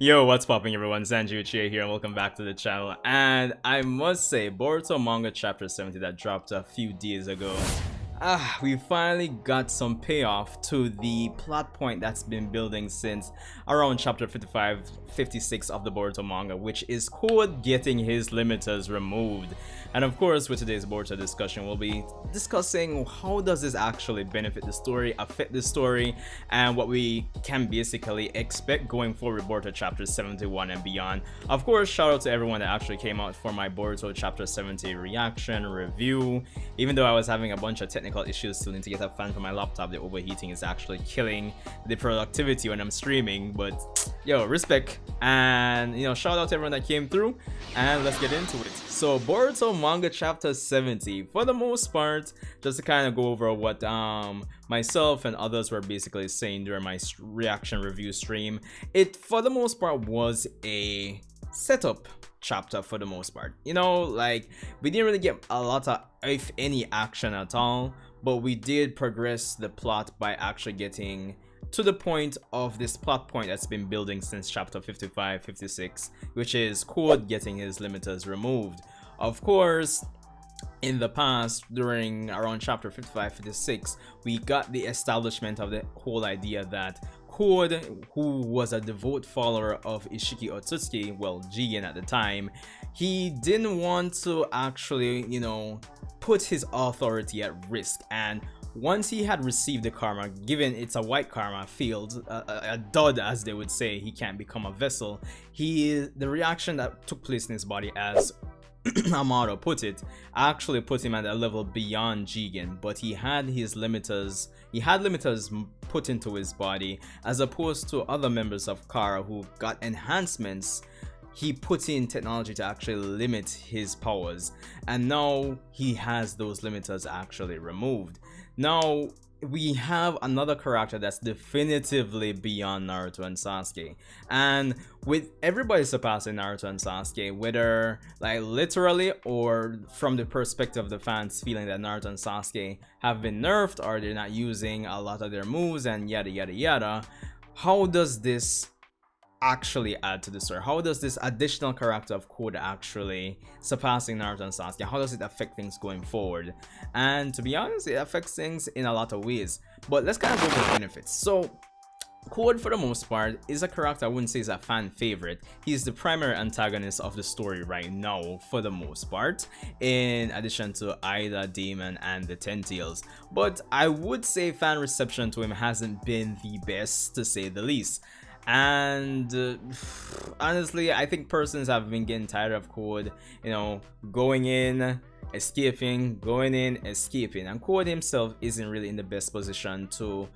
Yo, what's popping everyone? Sasuke Uchiha here and welcome back to the channel. And I must say, Boruto Manga Chapter 70 that dropped a few days ago. We finally got some payoff to the plot point that's been building since around chapter 55, 56 of the Boruto manga, which is Code getting his limiters removed. And of course, with today's Boruto discussion, we'll be discussing how does this actually benefit the story, affect the story, and what we can basically expect going forward Boruto Chapter 71 and beyond. Of course, shout out to everyone that actually came out for my Boruto Chapter 70 reaction review. Even though I was having a bunch of technical issues, still need to get a fan for my laptop. The overheating is actually killing the productivity when I'm streaming, but yo, respect. And shout out to everyone that came through, and let's get into it. So Boruto manga chapter 70, for the most part, just to kind of go over what myself and others were basically saying during my reaction review stream, it for the most part was a setup chapter for the most part. Like, we didn't really get a lot of, if any, action at all, but we did progress the plot by actually getting to the point of this plot point that's been building since chapter 55, 56, which is Code getting his limiters removed. Of course, in the past, during around chapter 55, 56, we got the establishment of the whole idea that Code, who was a devout follower of Ishiki Otsutsuki, well, Jigen at the time, he didn't want to actually, put his authority at risk. And once he had received the karma, given it's a white karma field, a dud as they would say, he can't become a vessel. The reaction that took place in his body, as Amado put it, actually put him at a level beyond Jigen, but he had his limiters. He had limiters put into his body, as opposed to other members of Kara who got enhancements. He put in technology to actually limit his powers, and now he has those limiters actually removed. Now we have another character that's definitively beyond Naruto and Sasuke, and with everybody surpassing Naruto and Sasuke, whether like literally or from the perspective of the fans feeling that Naruto and Sasuke have been nerfed or they're not using a lot of their moves and yada yada yada, how does this actually add to the story? How does this additional character of Code actually surpassing Naruto and Sasuke, how does it affect things going forward? And to be honest, it affects things in a lot of ways, but let's kind of go over the benefits. So Code, for the most part, is a character I wouldn't say is a fan favorite. He's the primary antagonist of the story right now, for the most part, in addition to Ida, Demon, and the Ten Tails. But I would say fan reception to him hasn't been the best, to say the least. And honestly, I think persons have been getting tired of Code, going in, escaping, going in, escaping, and Code himself isn't really in the best position to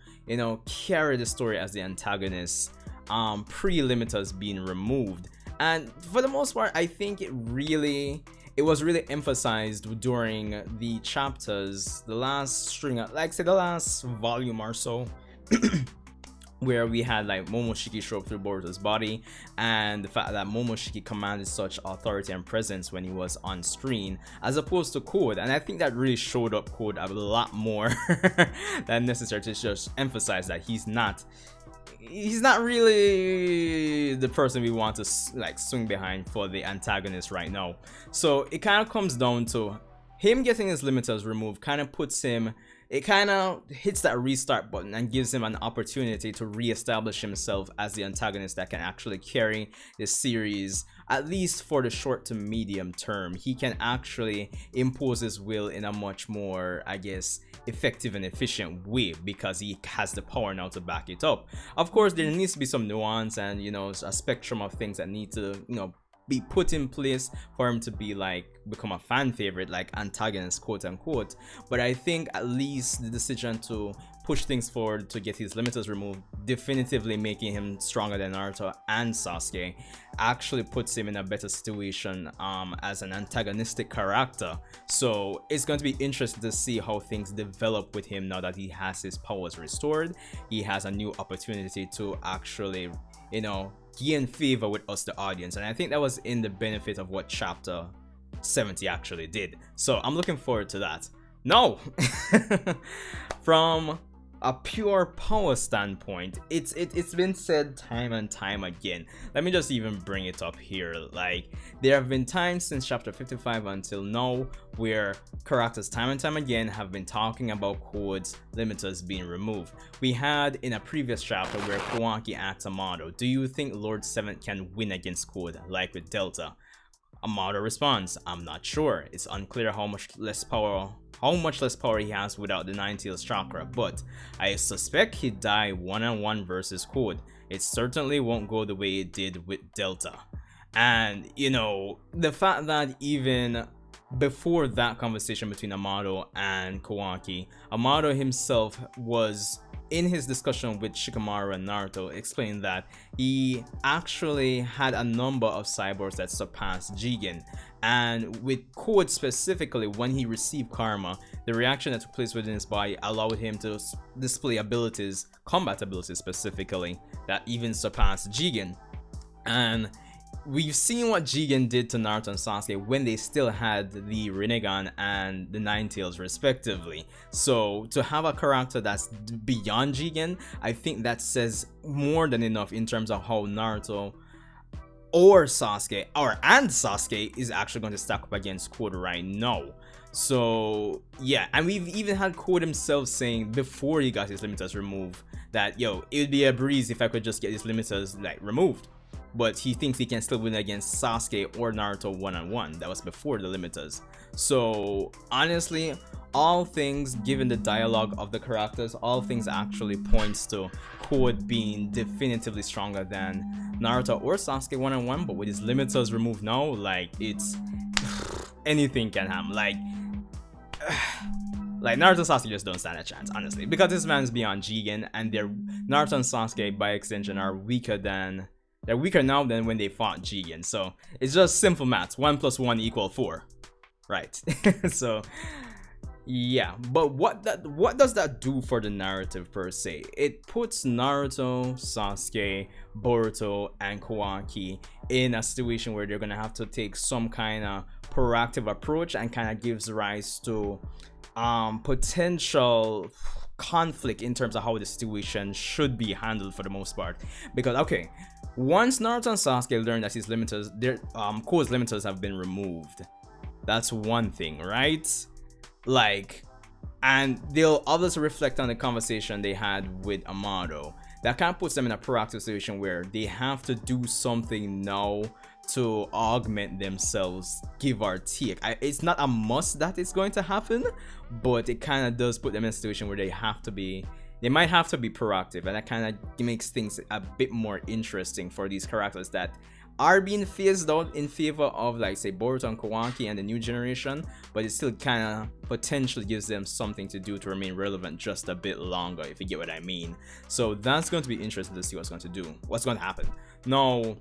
carry the story as the antagonist, pre-limiters being removed. And for the most part, I think it was really emphasized during the chapters, the last string, like say the last volume or so, where we had like Momoshiki show up through Boruto's body, and the fact that Momoshiki commanded such authority and presence when he was on screen, as opposed to Code. And I think that really showed up Code a lot more than necessary, to just emphasize that he's not really the person we want to like swing behind for the antagonist right now. So it kind of comes down to him getting his limiters removed, kind of puts him, it kind of hits that restart button and gives him an opportunity to re-establish himself as the antagonist that can actually carry this series, at least for the short to medium term. He can actually impose his will in a much more, I guess, effective and efficient way, because he has the power now to back it up. Of course, there needs to be some nuance and a spectrum of things that need to be put in place for him to be like become a fan favorite, like antagonist, quote unquote. But I think at least the decision to push things forward to get his limiters removed, definitively making him stronger than Naruto and Sasuke, actually puts him in a better situation as an antagonistic character. So it's going to be interesting to see how things develop with him now that he has his powers restored. He has a new opportunity to actually gain favor with us, the audience, and I think that was in the benefit of what chapter 70 actually did. So I'm looking forward to that. No. From a pure power standpoint, it's been said time and time again. Let me just even bring it up here. Like, there have been times since chapter 55 until now where characters time and time again have been talking about Code's limiters being removed. We had in a previous chapter where Kawaki asked Amado, do you think Lord 7 can win against Code like with Delta? Amado responds, I'm not sure. It's unclear how much less power he has without the Nine-Tails chakra, but I suspect he'd die one-on-one versus Code. It certainly won't go the way it did with Delta. And, you know, the fact that even before that conversation between Amado and Kawaki, Amado himself was in his discussion with Shikamaru and Naruto explained that he actually had a number of cyborgs that surpassed Jigen, and with Code specifically, when he received karma, the reaction that took place within his body allowed him to display abilities, combat abilities specifically, that even surpassed Jigen. And we've seen what Jigen did to Naruto and Sasuke when they still had the Rinnegan and the Nine-Tails respectively. So to have a character that's beyond Jigen, I think that says more than enough in terms of how Naruto or Sasuke, and Sasuke is actually going to stack up against Code right now. So yeah, and we've even had Code himself saying before he got his limiters removed that, yo, it would be a breeze if I could just get his limiters like removed. But he thinks he can still win against Sasuke or Naruto one-on-one. That was before the limiters. So honestly, all things, given the dialogue of the characters, all things actually points to Code being definitively stronger than Naruto or Sasuke one-on-one. But with his limiters removed now, like, it's anything can happen. Like Naruto and Sasuke just don't stand a chance, honestly, because this man's beyond Jigen, and Naruto and Sasuke by extension are weaker now than when they fought Jigen. So it's just simple maths. 1 + 1 = 4, right? So yeah, but what does that do for the narrative per se? It puts Naruto, Sasuke, Boruto, and Kawaki in a situation where they're gonna have to take some kind of proactive approach, and kind of gives rise to potential conflict in terms of how the situation should be handled for the most part. Because okay, once Naruto and Sasuke learn that his limiters, Code's limiters have been removed, that's one thing, right? Like, and they'll obviously reflect on the conversation they had with Amado. That kind of puts them in a proactive situation where they have to do something now to augment themselves, give or take. It's not a must that it's going to happen, but it kind of does put them in a situation where they might have to be proactive, and that kind of makes things a bit more interesting for these characters that are being phased out in favor of, like, say, Boruto and Kawaki and the new generation, but it still kind of potentially gives them something to do to remain relevant just a bit longer, if you get what I mean. So that's going to be interesting to see what's going to happen. Now,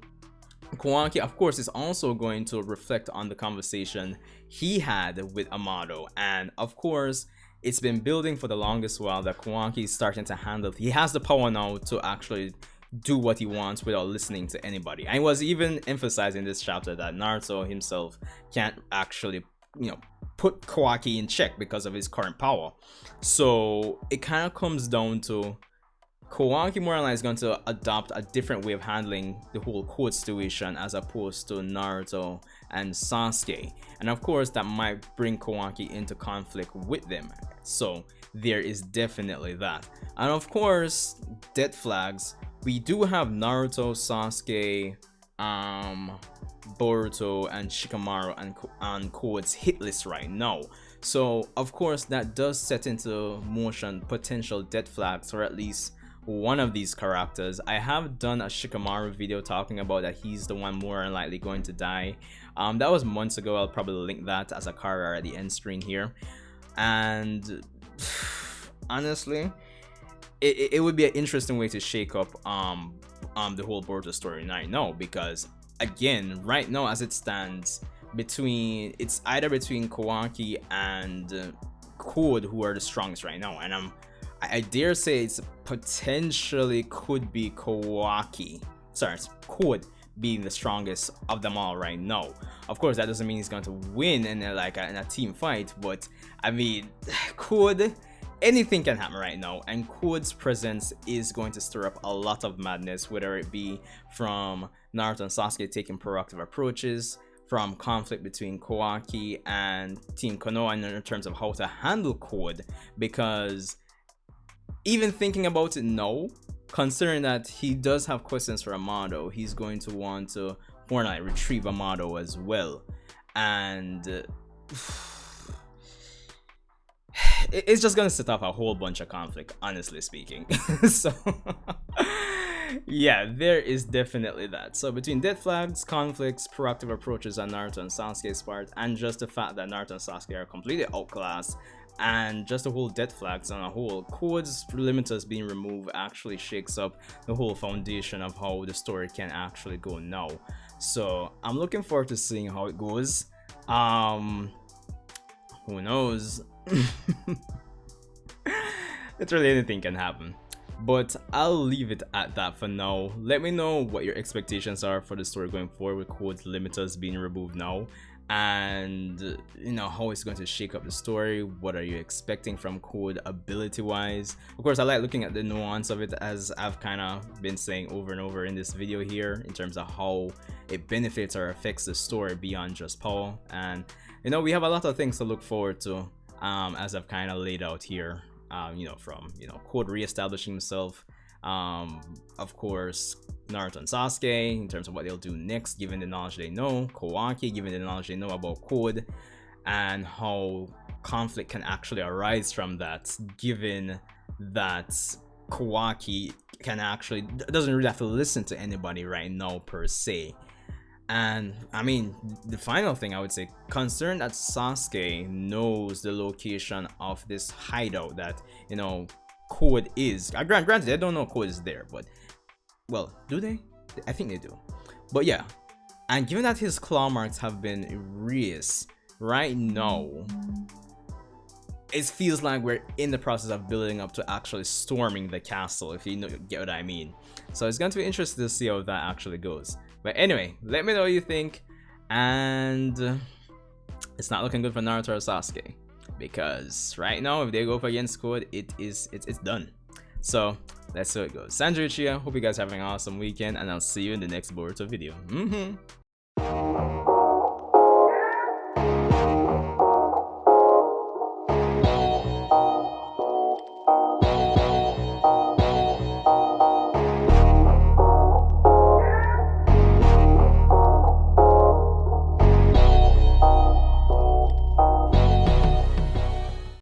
Kawaki, of course, is also going to reflect on the conversation he had with Amado, and of course, it's been building for the longest while that Kawaki is starting to handle. He has the power now to actually do what he wants without listening to anybody. I was even emphasizing this chapter that Naruto himself can't actually, you know, put Kawaki in check because of his current power. So it kind of comes down to Kawaki more or less is going to adopt a different way of handling the whole Code situation as opposed to Naruto and Sasuke. And of course, that might bring Kawaki into conflict with them. So there is definitely that. And of course, death flags. We do have Naruto, Sasuke, Boruto, and Shikamaru on Code's hit list right now. So of course, that does set into motion potential death flags for at least one of these characters. I have done a Shikamaru video talking about that he's the one more than likely going to die. That was months ago. I'll probably link that as a card at the end screen here. And honestly, it would be an interesting way to shake up the whole Boruto story right now, because again, right now as it stands, it's either between Kawaki and Code who are the strongest right now, and I dare say it's potentially could be Code being the strongest of them all right now. Of course, that doesn't mean he's going to win in a team fight, but I mean, Code anything can happen right now, and Code's presence is going to stir up a lot of madness, whether it be from Naruto and Sasuke taking proactive approaches, from conflict between Kawaki and Team Konoha in terms of how to handle Code, because even thinking about it now, considering that he does have questions for Amado, he's going to want to more like retrieve Amado as well, and it's just gonna set off a whole bunch of conflict, honestly speaking. So yeah, there is definitely that. So between death flags, conflicts, proactive approaches on Naruto and Sasuke's part, and just the fact that Naruto and Sasuke are completely outclassed, and just the whole death flags on a whole, Code's limiters being removed actually shakes up the whole foundation of how the story can actually go now. So I'm looking forward to seeing how it goes. Who knows? Literally anything can happen, but I'll leave it at that for now. Let me know what your expectations are for the story going forward with Code's limiters being removed now, and you know how it's going to shake up the story. What are you expecting from Code ability wise? Of course, I like looking at the nuance of it, as I've kind of been saying over and over in this video here, in terms of how it benefits or affects the story beyond just power. And you know, we have a lot of things to look forward to, as I've kind of laid out here. You know, from Code re-establishing himself, of course Naruto and Sasuke in terms of what they'll do next given the knowledge they know, Kawaki given the knowledge they know about Code, and how conflict can actually arise from that, given that Kawaki can actually doesn't really have to listen to anybody right now per se. And I mean, the final thing I would say, concerned that Sasuke knows the location of this hideout that Code is. Granted, they don't know Code is there, but well, do they? I think they do. But yeah, and given that his claw marks have been erased right now, it feels like we're in the process of building up to actually storming the castle, if you get what I mean. So it's going to be interesting to see how that actually goes. But anyway, let me know what you think, and it's not looking good for Naruto or Sasuke, because right now if they go up against Code, it's done. So let's see how it goes. Sasuke Uchiha, hope you guys are having an awesome weekend, and I'll see you in the next Boruto video.